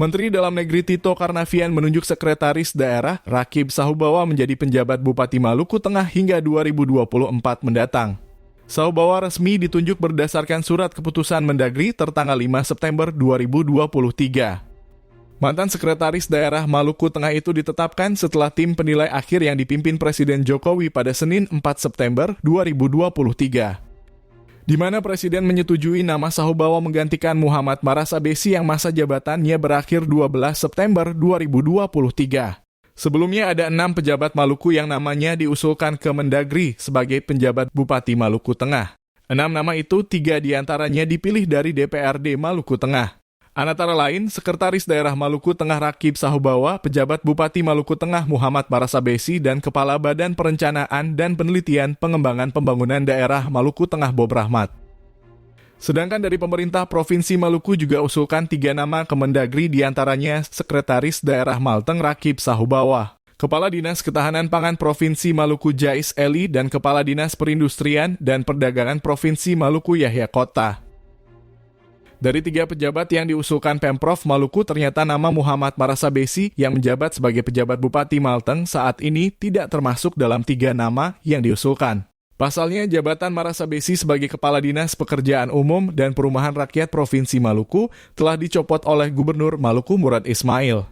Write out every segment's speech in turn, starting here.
Menteri Dalam Negeri Tito Karnavian menunjuk Sekretaris Daerah Rakib Sahubawa menjadi penjabat Bupati Maluku Tengah hingga 2024 mendatang. Sahubawa resmi ditunjuk berdasarkan surat keputusan Mendagri tertanggal 5 September 2023. Mantan Sekretaris Daerah Maluku Tengah itu ditetapkan setelah tim penilai akhir yang dipimpin Presiden Jokowi pada Senin 4 September 2023. Di mana Presiden menyetujui nama Sahubawa menggantikan Muhammad Marasabesi yang masa jabatannya berakhir 12 September 2023. Sebelumnya ada 6 pejabat Maluku yang namanya diusulkan ke Mendagri sebagai penjabat Bupati Maluku Tengah. 6 nama itu 3 diantaranya dipilih dari DPRD Maluku Tengah. Antara lain, Sekretaris Daerah Maluku Tengah Rakib Sahubawa, pejabat Bupati Maluku Tengah Muhammad Marasabesi, dan Kepala Badan Perencanaan dan Penelitian Pengembangan Pembangunan Daerah Maluku Tengah Bob Rahmat. Sedangkan dari pemerintah Provinsi Maluku juga usulkan 3 nama ke Mendagri, diantaranya Sekretaris Daerah Malteng Rakib Sahubawa, Kepala Dinas Ketahanan Pangan Provinsi Maluku Jais Eli, dan Kepala Dinas Perindustrian dan Perdagangan Provinsi Maluku Yahya Kota. Dari 3 pejabat yang diusulkan Pemprov Maluku, ternyata nama Muhammad Marasabesi yang menjabat sebagai pejabat Bupati Malteng saat ini tidak termasuk dalam 3 nama yang diusulkan. Pasalnya, jabatan Marasabesi sebagai Kepala Dinas Pekerjaan Umum dan Perumahan Rakyat Provinsi Maluku telah dicopot oleh Gubernur Maluku Murad Ismail.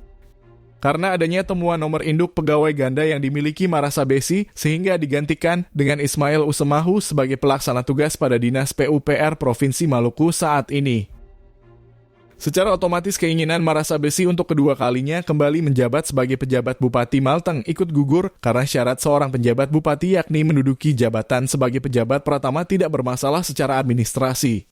Karena adanya temuan nomor induk pegawai ganda yang dimiliki Marasabesi, sehingga digantikan dengan Ismail Usemahu sebagai pelaksana tugas pada Dinas PUPR Provinsi Maluku saat ini. Secara otomatis keinginan Marasabesi untuk kedua kalinya kembali menjabat sebagai pejabat Bupati Malteng ikut gugur karena syarat seorang penjabat bupati yakni menduduki jabatan sebagai pejabat pertama tidak bermasalah secara administrasi.